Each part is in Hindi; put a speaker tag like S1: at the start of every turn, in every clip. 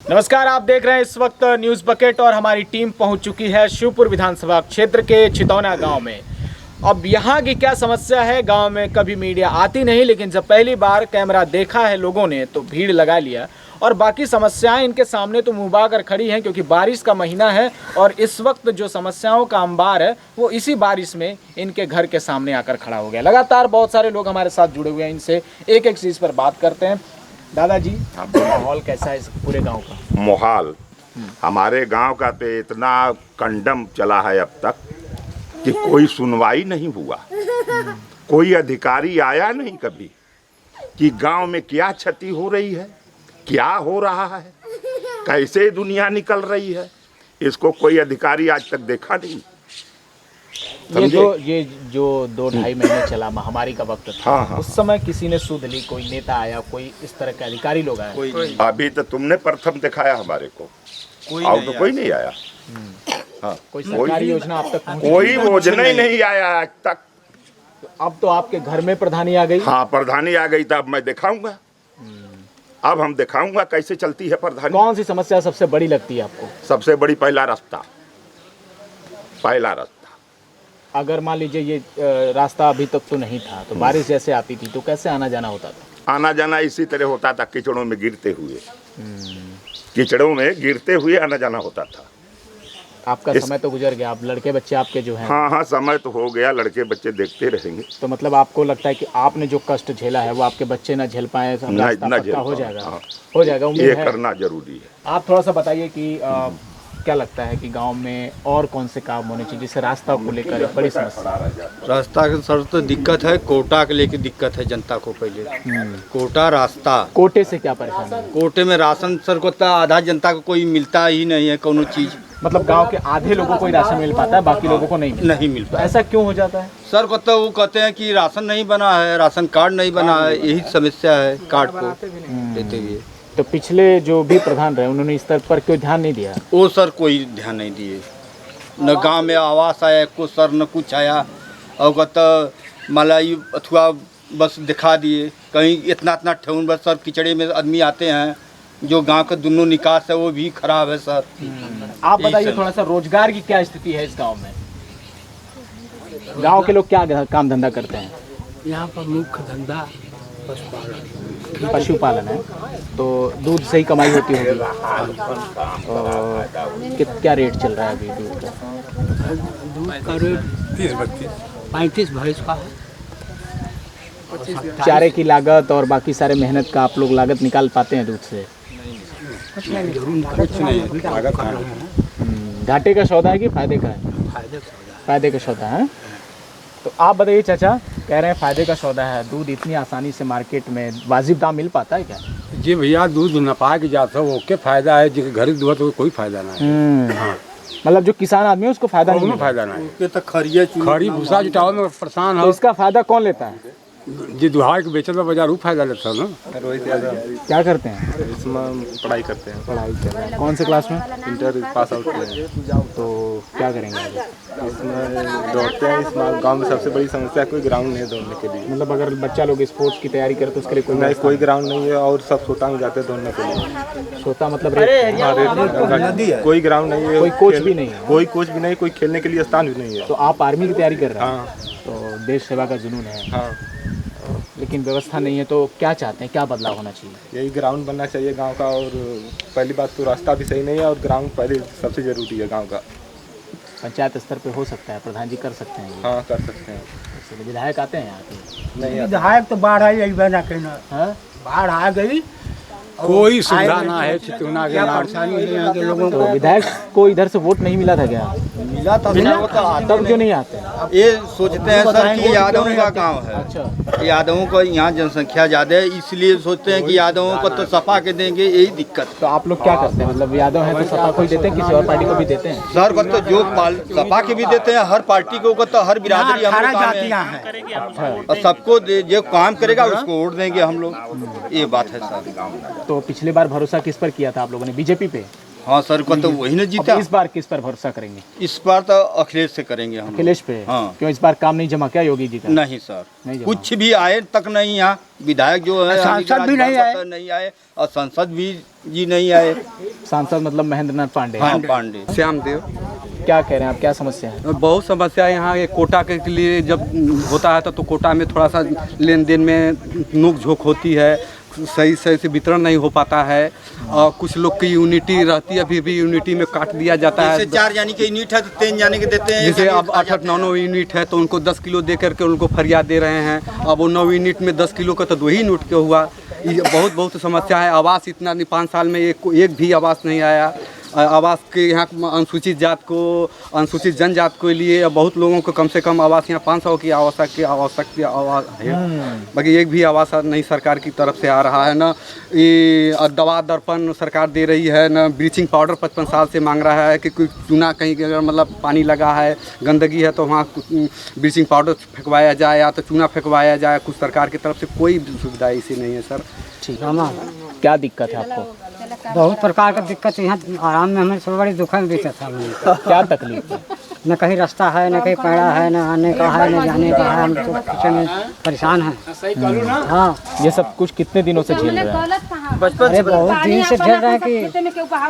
S1: नमस्कार, आप देख रहे हैं इस वक्त न्यूज़ बकेट और हमारी टीम पहुंच चुकी है शिवपुर विधानसभा क्षेत्र के छितौना गांव में। अब यहां की क्या समस्या है, गांव में कभी मीडिया आती नहीं, लेकिन जब पहली बार कैमरा देखा है लोगों ने तो भीड़ लगा लिया और बाकी समस्याएं इनके सामने तो मुंह बाकर खड़ी हैं, क्योंकि बारिश का महीना है और इस वक्त जो समस्याओं का अंबार है वो इसी बारिश में इनके घर के सामने आकर खड़ा हो गया। लगातार बहुत सारे लोग हमारे साथ जुड़े हुए हैं, इनसे एक एक चीज़ पर बात करते हैं। दादाजी, आपका माहौल कैसा है इस पूरे गांव का?
S2: माहौल हमारे गांव का तो इतना कंडम चला है अब तक कि कोई सुनवाई नहीं हुआ। कोई अधिकारी आया नहीं कभी कि गांव में क्या क्षति हो रही है, क्या हो रहा है, कैसे दुनिया निकल रही है, इसको कोई अधिकारी आज तक देखा नहीं।
S1: ये जो 2-2.5 महीने चला महामारी का वक्त था,
S2: हाँ।
S1: उस समय किसी ने सुध ली? कोई नेता आया, कोई इस तरह के अधिकारी लोग आए?
S2: अभी तो तुमने प्रथम दिखाया हमारे को, और तो कोई नहीं आया। हाँ,
S1: कोई सरकारी योजना अब तक पहुंची?
S2: कोई योजना ही नहीं आया आज तक।
S1: अब तो आपके घर में प्रधानी आ गई।
S2: हाँ, प्रधानी आ गई, तो अब मैं दिखाऊंगा। अब हम दिखाऊंगा कैसे चलती है प्रधानी।
S1: कौन सी समस्या सबसे बड़ी लगती है आपको?
S2: सबसे बड़ी पहला रास्ता।
S1: अगर मान लीजिए ये रास्ता अभी तक तो नहीं था, तो बारिश जैसे आती थी तो कैसे आना जाना होता था?
S2: आना जाना इसी तरह होता था, कीचड़ों में गिरते हुए। कीचड़ों में गिरते हुए आना जाना होता था।
S1: आपका समय तो गुजर गया, अब लड़के बच्चे आपके जो हैं।
S2: हाँ, समय तो हो गया, लड़के बच्चे देखते रहेंगे।
S1: तो मतलब आपको लगता है कि आपने जो कष्ट झेला है वो आपके बच्चे ना झेल पाए? हो जाएगा।
S2: हाँ।
S1: हो जाएगा, उम्मीद
S2: ये
S1: है।
S2: करना जरूरी है।
S1: आप थोड़ा सा बताइए कि क्या लगता है कि गांव में और कौन से काम होने चाहिए, जैसे रास्ता को लेकर एक बड़ी समस्या?
S3: रास्ता के सर तो दिक्कत है, कोटा के लेके दिक्कत है जनता को। पहले कोटा रास्ता,
S1: कोटे से क्या परेशानी है?
S3: कोटे में राशन सर को आधा जनता को कोई मिलता ही नहीं है कोनो चीज।
S1: मतलब गांव के आधे लोगों को ही राशन मिल पाता है, बाकी लोगों को नहीं
S3: मिल
S1: तो
S3: पाता।
S1: ऐसा क्यों हो जाता है?
S3: सर को तो वो कहते हैं कि राशन नहीं बना है, राशन कार्ड नहीं बना है, यही समस्या है कार्ड को देते हुए।
S1: तो पिछले जो भी प्रधान रहे उन्होंने इस तरह पर क्यों ध्यान नहीं दिया?
S3: वो सर कोई ध्यान नहीं दिए, न गांव में आवास आया कुछ सर, न कुछ आया। और कहता मलाई अथवा बस दिखा दिए, कहीं इतना ठेहुन बस सर कीचड़े में आदमी आते हैं, जो गांव का दोनों निकास है वो भी खराब है सर।
S1: आप बताइए थोड़ा सा, रोजगार की क्या स्थिति है इस गांव में? गांव के लोग क्या काम धंधा करते हैं?
S4: यहाँ पर मुख्य धंधा
S1: पशुपालन है। तो दूध से ही कमाई होती होगी। क्या रेट चल रहा है अभी दूध का?
S4: दूध का रेट 35 भैंस का है।
S1: चारे की लागत और बाकी सारे मेहनत का आप लोग लागत निकाल पाते हैं दूध से? घाटे का सौदा है कि फायदे का है? फायदे का सौदा है। तो आप बताइए चाचा, कह रहे हैं फायदे का सौदा है, दूध इतनी आसानी से मार्केट में वाजिब दाम मिल पाता है क्या?
S5: जी भैया, दूध नपा के जाता है, ओके फायदा है, जिसके घर दूध तो कोई फायदा ना है। हाँ।
S1: मतलब जो किसान आदमी है उसको फायदा नहीं है।
S5: फायदा ना है।
S3: उसके तो खरी
S5: भूसा जुटावे में परेशान
S1: तो
S5: है।
S1: इसका फायदा कौन लेता है?
S5: जी दुहार के बेचल बाजार वो फायदा लेता है ना।
S6: रोहित यादव
S1: क्या करते हैं?
S6: इसमें पढ़ाई करते हैं।
S1: पढ़ाई कर रहे हैं। कौन से क्लास में?
S6: इंटर पास आउट किए हैं।
S1: तो क्या करेंगे आगे?
S6: इसमें दौड़ते हैं। इसमें गांव में सबसे बड़ी समस्या कोई ग्राउंड नहीं है दौड़ने के लिए।
S1: मतलब अगर बच्चा लोग स्पोर्ट्स की तैयारी करे तो उसके लिए कोई
S6: नहीं, कोई ग्राउंड नहीं है और सब छोटा में जाते हैं दौड़ने के लिए।
S1: सोता मतलब
S6: कोई ग्राउंड नहीं है,
S1: कोई कोच भी नहीं है?
S6: कोई कोच भी नहीं, कोई खेलने के लिए स्थान भी नहीं है।
S1: तो आप आर्मी की तैयारी कर रहे हैं?
S6: हाँ।
S1: तो देश सेवा का जुनून है।
S6: हाँ,
S1: लेकिन व्यवस्था नहीं है, तो क्या चाहते हैं, क्या बदलाव होना चाहिए?
S6: यही ग्राउंड बनना चाहिए गांव का। और पहली बात तो रास्ता भी सही नहीं है और ग्राउंड पहले सबसे ज़रूरी है गांव का।
S1: पंचायत स्तर पे हो सकता है, प्रधान जी कर सकते हैं ये।
S6: हाँ, कर सकते हैं।
S1: इसलिए विधायक आते हैं यहाँ के?
S6: नहीं,
S4: विधायक तो बाढ़ आई ना कहना,
S1: हाँ?
S4: बाढ़ आ गई,
S5: कोई सुविधा ना है चितौना के नाम।
S4: परेशानी है यहाँ के लोगों
S1: तो विधायक को इधर से वोट नहीं मिला था क्या?
S3: मिला था,
S1: तब क्यों नहीं आते?
S3: ये सोचते हैं सर कि यादवों का गांव है।
S1: अच्छा।
S3: यादवों को यहाँ जनसंख्या ज़्यादा है, इसलिए सोचते हैं कि यादवों को तो सपा के देंगे, यही दिक्कत।
S1: तो आप लोग क्या करते हैं? मतलब यादव हैं तो सपा को ही देते हैं, किसी और पार्टी को भी देते हैं?
S3: सर को तो जो सपा के भी देते हैं, हर पार्टी को तो हर बिरादरी हमारे काम है। और सबको जो काम करेगा उसको वोट देंगे हम लोग, ये बात है सर।
S1: तो पिछली बार भरोसा किस पर किया था आप लोगों ने? बीजेपी पे?
S3: हाँ सर को तो वही ना जीता।
S1: अब इस बार किस पर भरोसा करेंगे?
S3: इस बार तो अखिलेश से करेंगे हम।
S1: अखिलेश पे?
S3: हाँ।
S1: क्यों इस बार काम नहीं जमा क्या योगी जी का?
S3: नहीं सर,
S1: नहीं जमा।
S3: कुछ भी आए तक नहीं। यहाँ विधायक जो है
S4: सांसद भी नहीं आए।
S3: और सांसद भी जी नहीं आए।
S1: सांसद मतलब महेंद्र नाथ पांडे?
S3: हाँ पांडे।
S5: श्याम देव।
S1: क्या कह रहे हैं आप, क्या समस्या है?
S5: बहुत समस्या है यहाँ। ये कोटा के लिए जब होता है तो कोटा में थोड़ा सा लेन देन में नोक झोंक होती है, सही से वितरण नहीं हो पाता है। और कुछ लोग की यूनिटी रहती है, अभी भी यूनिटी में काट दिया जाता है।
S3: जैसे 4 जाने के यूनिट है तो 3 जाने के देते हैं।
S5: जैसे अब 8-8, 9 यूनिट है तो उनको 10 किलो दे करके उनको फरियाद दे रहे हैं। अब वो 9 यूनिट में 10 किलो का तो 2 ही यूनिट का हुआ। ये बहुत समस्या है। आवास इतना नहीं, 5 साल में एक भी आवास नहीं आया। आवास के यहाँ अनुसूचित जात को, अनुसूचित जनजात के लिए बहुत लोगों को कम से कम आवास यहाँ 500 की आवश्यकता आवास है। बाकी एक भी आवास नहीं सरकार की तरफ से आ रहा है। न ये दवा दर्पण सरकार दे रही है, न ब्लीचिंग पाउडर 55 साल से मांग रहा है कि कोई चूना कहीं अगर मतलब पानी लगा है, गंदगी है तो वहाँ ब्लीचिंग पाउडर फेंकवाया जाए या तो चूना फेंकवाया जाए। कुछ सरकार की तरफ से कोई सुविधा इसी नहीं है सर।
S1: ठीक है, क्या दिक्कत है आपको?
S4: बहुत प्रकार का दिक्कत यहाँ आराम में हमें सब बड़ी दुखद बीता था हमें।
S1: क्या तकलीफ है?
S4: न कहीं रास्ता है, न कहीं पैड़ा है, न आने का है, न जाने का है। हम तो किचन में परेशान हैं। हाँ,
S1: ये सब कुछ कितने दिनों से झेल रहे हैं?
S4: अरे बहुत दिन से झेल रहे हैं कि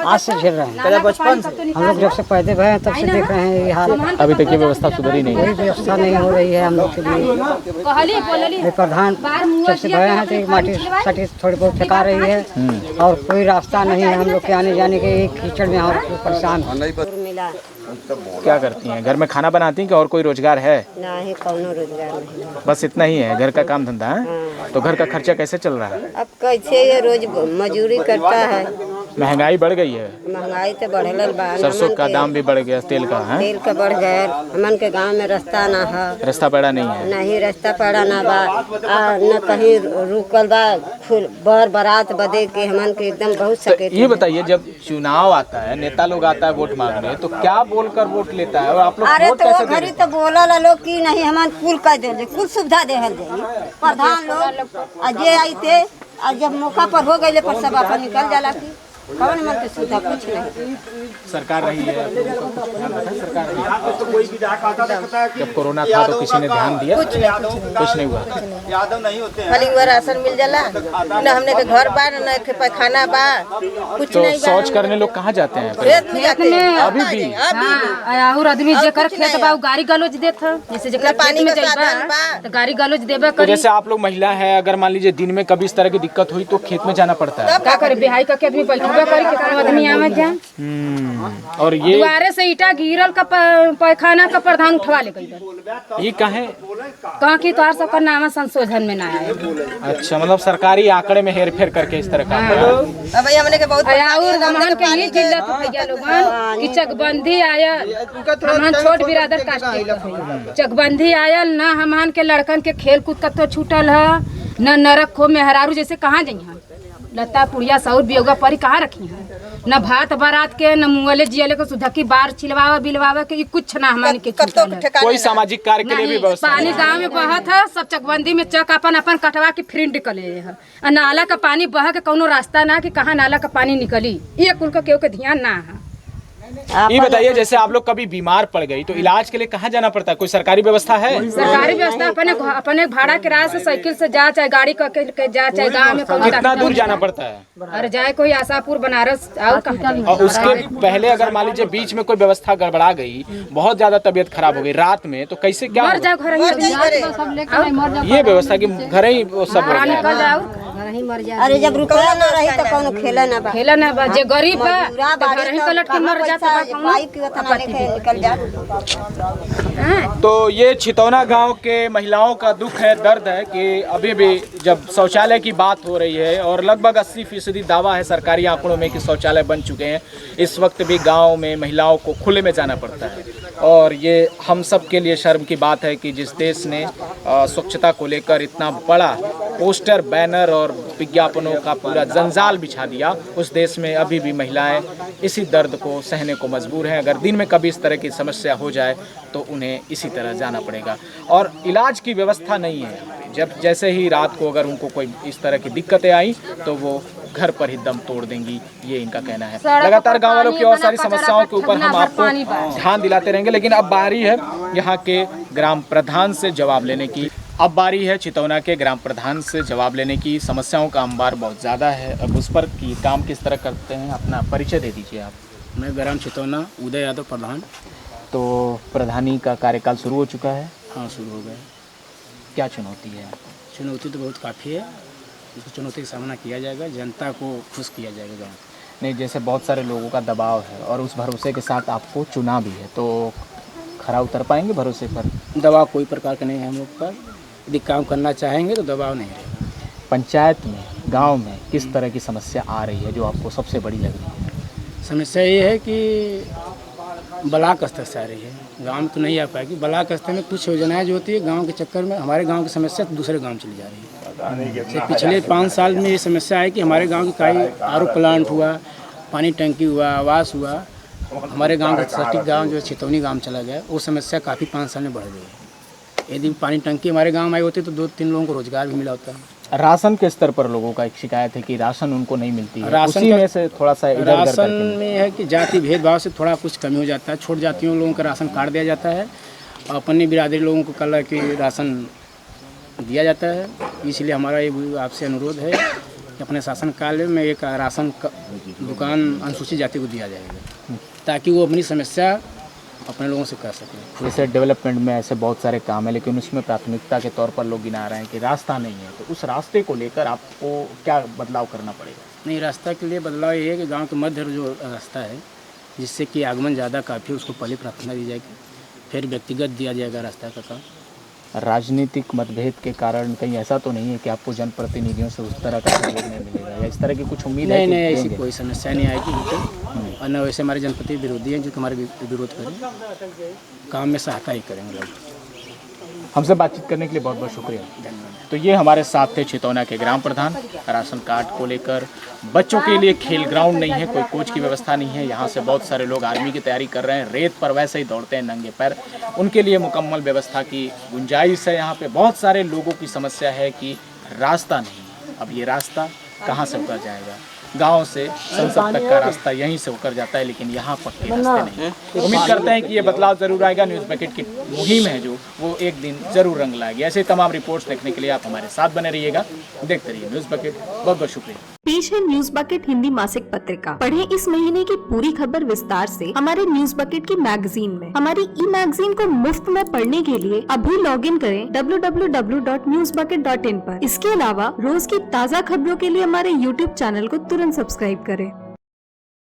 S4: आज से झेल रहे हैं।
S7: बचपन से
S4: हम लोग जब से पैदे भरे हैं तब से देख रहे हैं ये हाल।
S1: अभी तक ये व्यवस्था सुधरी नहीं
S4: कोई
S1: है।
S4: व्यवस्था नहीं हो रही है हम लोग के लिए। ये प्रधान जब से भरे हैं तो एक माटी साटी थोड़ी बहुत फेंका रही है और कोई रास्ता नहीं है हम लोग के आने जाने के। एक कीचड़ में हम परेशान हैं।
S1: क्या करती हैं? घर में खाना बनाती हैं कि और कोई रोजगार है?
S7: नहीं, कौनो रोजगार नहीं।
S1: बस इतना ही है, घर का काम धंधा है। तो घर का खर्चा कैसे चल रहा है?
S7: अब कैसे ये रोज मजदूरी करता है।
S1: महंगाई बढ़ गई है,
S7: महंगाई तो बढ़ल बा।
S1: सरसों का दाम भी बढ़ गया, तेल का है,
S7: तेल का बढ़ गया। हमन के गांव में रास्ता ना है,
S1: रास्ता पड़ा नहीं है।
S7: नहीं रास्ता पड़ा ना बा। न कहीं रुकल बा। बर बारात बदे के हमन के एकदम बहुत सके।
S1: ये बताइए, जब चुनाव आता है, नेता लोग आता है वोट मांगने, तो क्या बोलकर वोट लेता है और आप लोग
S7: अरे
S1: वोट
S7: तो
S1: कैसे
S7: वो
S1: दे
S7: घड़ी
S1: रहे
S7: तो बोला लोग की नहीं हमन कुल कह दे, कुल सुविधा देहल जाई प्रधान लोग। अजय आई थे, जब मौका पर हो गए पर सब अपन निकल जाला की कौन मन के सुविधा कुछ नहीं।
S1: सरकार रही है, सरकार रही है। जब कोरोना था तो किसी ने ध्यान दिया? कुछ नहीं हुआ।
S3: यादव नहीं होते हैं।
S7: खाली राशन मिल जाला न, हमने के घर बा न के पैखाना बा, कुछ
S1: तो
S7: नहीं बा।
S1: शौच करने लोग कहाँ जाते हैं?
S7: खेत में जाते हैं,
S1: अभी भी?
S8: और आदमी जेकर खेत बा गाड़ी गलोज देत ह। जैसे जेकर
S7: पानी
S8: खेत में
S7: का साधन
S8: जाइबा
S7: बा।
S8: तो गाड़ी गलोज देबे
S1: तो
S8: करी।
S1: जैसे आप लोग महिला है, अगर मान लीजिए दिन में कभी इस तरह की दिक्कत हुई तो खेत में जाना पड़ता है।
S8: का करे बिहाई का के आदमी बैठबे करी के काम आदमी आवे जा।
S1: और ये
S8: दुआरे से ईटा गिरल का पैखाना का प्रधान उठवा ले गई।
S1: ये कहे
S8: कहाँ की तोहार सबका नाम संशोधन में ना आए।
S1: अच्छा, मतलब सरकारी आंकड़े में हेर फेर करके इस तरह का
S7: अब हमने के बहुत
S8: और हमन के ये जिल्लत भैया लोगन कि चकबंदी आयल। हमन छोट बिरादर कास्ट चकबंदी आयल ना। हमन के लड़कन के खेल कूद का तो छूटल है न। नरक खो मेहरारू जैसे कहाँ जाइए, लता पुड़िया सौर बियोगा परी कहाँ रखी है? न भात बारात के न मुँहले जियले को सुधा की बार चिलवावा बिलवावा के, ये कुछ ना हमारे के छूटल है।
S1: कोई सामाजिक कार्य के लिए भी व्यवस्था
S8: पानी गांव में बहत है, सब चकबंदी में चक अपन अपन कटवा के फिर निकले है। नाला का पानी बह के कोनो रास्ता ना कि कहाँ नाला का पानी निकली, ये कुल का केहू के ध्यान ना है।
S1: ये बताइए, जैसे आप लोग कभी बीमार पड़ गई तो इलाज के लिए कहाँ जाना पड़ता है? कोई सरकारी व्यवस्था है?
S8: सरकारी व्यवस्था अपने भाड़ा किराए से साइकिल से जा, चाहे गाड़ी करके जा, चाहे गाँव में कोनो
S1: कितना
S8: डॉक्टर
S1: दूर जाना पड़ता है?
S8: अरे जाए कोई आशापुर बनारस और कहाँ जाए।
S1: और उसके पहले अगर मान लीजिए बीच में कोई व्यवस्था गड़बड़ा गई, बहुत ज्यादा तबीयत खराब हो गई रात में, तो कैसे क्या
S8: मर
S1: होगा?
S8: जाओ घर ही
S1: ये व्यवस्था की घर ही वो सब हो गया।
S8: निकल जाओ।
S7: अरे जब रुपया ना रही तो कौनो खेला ना बा।
S8: खेला ना बा, जे गरीब बा
S7: पूरा
S8: तो घर ही पलट के मर जाता बा।
S7: पाइप की उतना लेके निकल जा।
S1: तो ये छितौना गांव के महिलाओं का दुख है, दर्द है कि अभी भी जब शौचालय की बात हो रही है और लगभग 80% दावा है सरकारी आंकड़ों में कि शौचालय बन चुके हैं, इस वक्त भी गांव में महिलाओं को खुले में जाना पड़ता है। और ये हम सब के लिए शर्म की बात है कि जिस देश ने स्वच्छता को लेकर इतना बड़ा पोस्टर, बैनर और विज्ञापनों का पूरा जंजाल बिछा दिया, उस देश में अभी भी महिलाएं इसी दर्द को सहने को मजबूर हैं। अगर दिन में कभी इस तरह की समस्या हो जाए तो उन्हें इसी तरह जाना पड़ेगा। और इलाज की व्यवस्था नहीं है। जब जैसे ही रात को अगर उनको कोई इस तरह की दिक्कतें आई तो वो घर पर ही दम तोड़ देंगी, ये इनका कहना है। लगातार गाँव वालों की और सारी समस्याओं के ऊपर हम आपको ध्यान दिलाते रहेंगे, लेकिन अब बारी है यहाँ के ग्राम प्रधान से जवाब लेने की। अब बारी है चितौना के ग्राम प्रधान से जवाब लेने की। समस्याओं का अंबार बहुत ज़्यादा है, अब उस पर की काम किस तरह करते हैं, अपना परिचय दे दीजिए आप।
S9: मैं ग्राम चितौना उदय यादव प्रधान।
S1: तो प्रधानी का कार्यकाल शुरू हो चुका है?
S9: हाँ, शुरू हो गया।
S1: क्या चुनौती है?
S9: चुनौती तो बहुत काफ़ी है, उसको चुनौती का सामना किया जाएगा, जनता को खुश किया जाएगा गाँव।
S1: नहीं, जैसे बहुत सारे लोगों का दबाव है और उस भरोसे के साथ आपको चुना भी है, तो खरा उतर पाएंगे भरोसे पर?
S9: दबाव कोई प्रकार का नहीं है हम लोग पर, यदि काम करना चाहेंगे तो दबाव नहीं रहेगा।
S1: पंचायत में, गांव में किस तरह की समस्या आ रही है जो आपको सबसे बड़ी लग रही है?
S9: समस्या ये है कि ब्लॉक स्तर से आ रही है, गांव में तो नहीं आ पाएगी। ब्लॉक स्तर में कुछ योजनाएं जो होती है गांव के चक्कर में हमारे गांव की समस्या दूसरे गांव चली जा रही है। जैसे पिछले 5 साल में ये समस्या है कि हमारे गांव की कई आरओ प्लांट हुआ, पानी टंकी हुआ, आवास हुआ, हमारे गांव का सटीक गांव जो चितौनी गांव चला गया, वो समस्या काफ़ी 5 साल में बढ़ गई है। यदि पानी टंकी हमारे गांव में आई होती तो 2-3 लोगों को रोजगार भी मिला होता है।
S1: राशन के स्तर पर लोगों का एक शिकायत है कि राशन उनको नहीं मिलती है,
S9: राशन
S1: उसी में से थोड़ा सा इधर-उधर
S9: राशन
S1: करके
S9: में है कि जाति भेदभाव से थोड़ा कुछ कमी हो जाता है। छोट जातियों लोगों का राशन काट दिया जाता है और अपनी बिरादरी लोगों को कल कि राशन दिया जाता है। इसलिए हमारा ये आपसे अनुरोध है कि अपने शासनकाल में एक राशन दुकान अनुसूचित जाति को दिया जाएगा ताकि वो अपनी समस्या अपने लोगों से कर सकें।
S1: जैसे डेवलपमेंट में ऐसे बहुत सारे काम है, लेकिन उसमें प्राथमिकता के तौर पर लोग गिना रहे हैं कि रास्ता नहीं है, तो उस रास्ते को लेकर आपको क्या बदलाव करना पड़ेगा?
S9: नहीं, रास्ता के लिए बदलाव ये है कि गांव के मध्य जो रास्ता है जिससे कि आगमन ज़्यादा काफ़ी, उसको पहले प्राथमिकता दी जाएगी, फिर व्यक्तिगत दिया जाएगा रास्ता का काम।
S1: राजनीतिक मतभेद के कारण कहीं ऐसा तो नहीं है कि आपको जनप्रतिनिधियों से उस तरह का सहयोग नहीं मिलेगा या इस तरह की कुछ उम्मीद है?
S9: नहीं, ऐसी कोई समस्या नहीं आएगी बिल्कुल। और न वैसे हमारे जनप्रति विरोधी हैं जो कि हमारे विरोध करें, काम में सहायता ही करेंगे लोग।
S1: हमसे बातचीत करने के लिए बहुत बहुत शुक्रिया। तो ये हमारे साथ थे चितौना के ग्राम प्रधान। राशन कार्ड को लेकर बच्चों के लिए खेल ग्राउंड नहीं है, कोई कोच की व्यवस्था नहीं है। यहाँ से बहुत सारे लोग आर्मी की तैयारी कर रहे हैं, रेत पर वैसे ही दौड़ते हैं नंगे पैर, उनके लिए मुकम्मल व्यवस्था की गुंजाइश है। यहाँ पे बहुत सारे लोगों की समस्या है कि रास्ता नहीं। अब ये रास्ता कहाँ से होकर जाएगा? गांव से संसद तक का रास्ता यहीं से होकर जाता है, लेकिन यहाँ पक्के रास्ते नहीं। उम्मीद करते हैं कि ये बदलाव जरूर आएगा। न्यूज़ बकेट की मुहिम है जो वो एक दिन जरूर रंग लाएगी। ऐसे तमाम रिपोर्ट्स देखने के लिए आप हमारे साथ बने रहिएगा, देखते रहिए न्यूज़ बकेट। बहुत बहुत शुक्रिया।
S10: पेश है न्यूज़ बकेट हिंदी मासिक पत्रिका। पढ़ें इस महीने की पूरी खबर विस्तार से हमारे न्यूज़ बकेट की मैगजीन में। हमारी ई मैगजीन को मुफ्त में पढ़ने के लिए अभी लॉगिन करें www.newsbucket.in पर। इसके अलावा रोज की ताज़ा खबरों के लिए हमारे YouTube चैनल को तुरंत सब्सक्राइब करें।